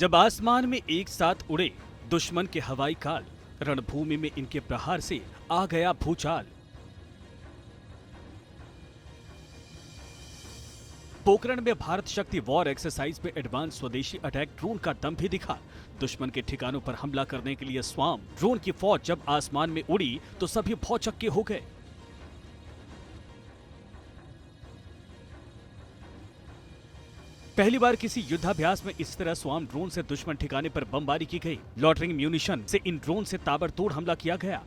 जब आसमान में एक साथ उड़े दुश्मन के हवाई काल, रणभूमि में इनके प्रहार से आ गया भूचाल। पोखरण में भारत शक्ति वॉर एक्सरसाइज में एडवांस स्वदेशी अटैक ड्रोन का दम भी दिखा। दुश्मन के ठिकानों पर हमला करने के लिए स्वाम ड्रोन की फौज जब आसमान में उड़ी तो सभी भौचक्के हो गए। पहली बार किसी युद्धाभ्यास में इस तरह स्वाम ड्रोन से दुश्मन ठिकाने पर बमबारी की गई। लॉटरिंग म्यूनिशन से इन ड्रोन से ताबड़तोड़ हमला किया गया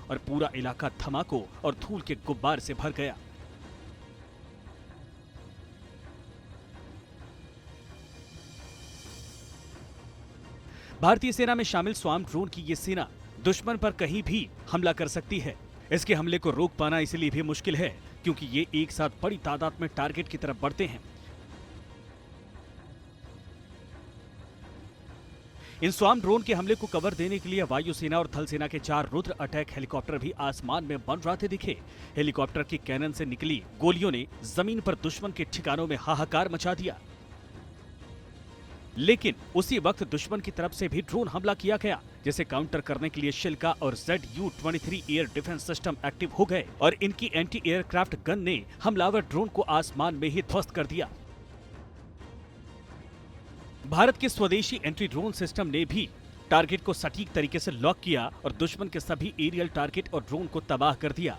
और पूरा इलाका धमाकों और धूल के गुब्बार से भर गया। भारतीय सेना में शामिल स्वाम ड्रोन की ये सेना दुश्मन पर कहीं भी हमला कर सकती है। इसके हमले को रोक पाना इसलिए भी मुश्किल है क्योंकि ये एक साथ बड़ी तादाद में टारगेट की तरफ बढ़ते हैं। इन स्वाम ड्रोन के हमले को कवर देने के लिए वायुसेना और थल सेना के 4 रुद्र अटैक हेलीकॉप्टर भी आसमान में मंडराते दिखे। हेलीकॉप्टर की कैनन से निकली गोलियों ने जमीन पर दुश्मन के ठिकानों में हाहाकार मचा दिया। लेकिन उसी वक्त दुश्मन की तरफ से भी ड्रोन हमला किया गया, जिसे काउंटर करने के लिए शिल्का और ZU-23 air defence system active हो गए और इनकी एंटी एयरक्राफ्ट गन ने हमलावर ड्रोन को आसमान में ही ध्वस्त कर दिया। भारत के स्वदेशी एंटी ड्रोन सिस्टम ने भी टारगेट को सटीक तरीके से लॉक किया और दुश्मन के सभी एरियल टारगेट और ड्रोन को तबाह कर दिया।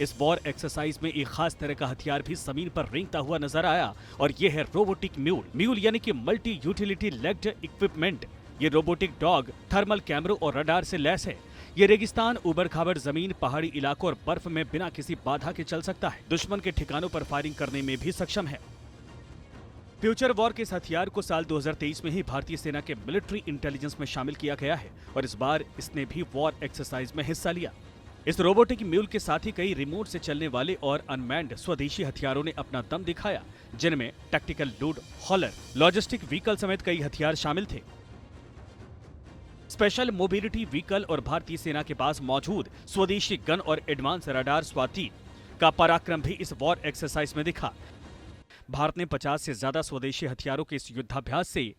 इस वॉर एक्सरसाइज में एक खास तरह का हथियार भी जमीन पर रेंगता हुआ नजर आया और यह है रोबोटिक म्यूल। म्यूल यानी कि मल्टी यूटिलिटी लेग्ड इक्विपमेंट। ये रोबोटिक डॉग थर्मल कैमरों और रडार से लैस है। ये रेगिस्तान, उबड़ खाबड़ जमीन, पहाड़ी इलाकों और बर्फ में बिना किसी बाधा के चल सकता है। दुश्मन के ठिकानों पर फायरिंग करने में भी सक्षम है। फ्यूचर वॉर के इस हथियार को साल 2023 में ही भारतीय सेना के मिलिट्री इंटेलिजेंस में शामिल किया गया है और इस बार इसने भी वॉर एक्सरसाइज में हिस्सा लिया। इस रोबोटिक म्यूल के साथ ही कई रिमोट से चलने वाले और अनमैन्ड स्वदेशी हथियारों ने अपना दम दिखाया, जिनमें टैक्टिकल लोड हॉलर, लॉजिस्टिक व्हीकल समेत कई हथियार शामिल थे। स्पेशल मोबिलिटी व्हीकल और भारतीय सेना के पास मौजूद स्वदेशी गन और एडवांस रडार स्वाति का पराक्रम भी इस वॉर एक्सरसाइज में दिखा। भारत ने 50 से ज्यादा स्वदेशी हथियारों के इस युद्धाभ्यास से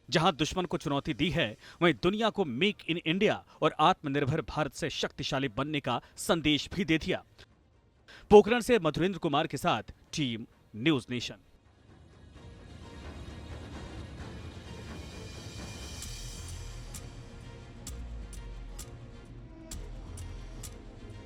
जहां दुश्मन को चुनौती दी है, वहीं दुनिया को मेक इन इंडिया और आत्मनिर्भर भारत से शक्तिशाली बनने का संदेश भी दे दिया। पोखरण से मधुरेंद्र कुमार के साथ टीम न्यूज नेशन।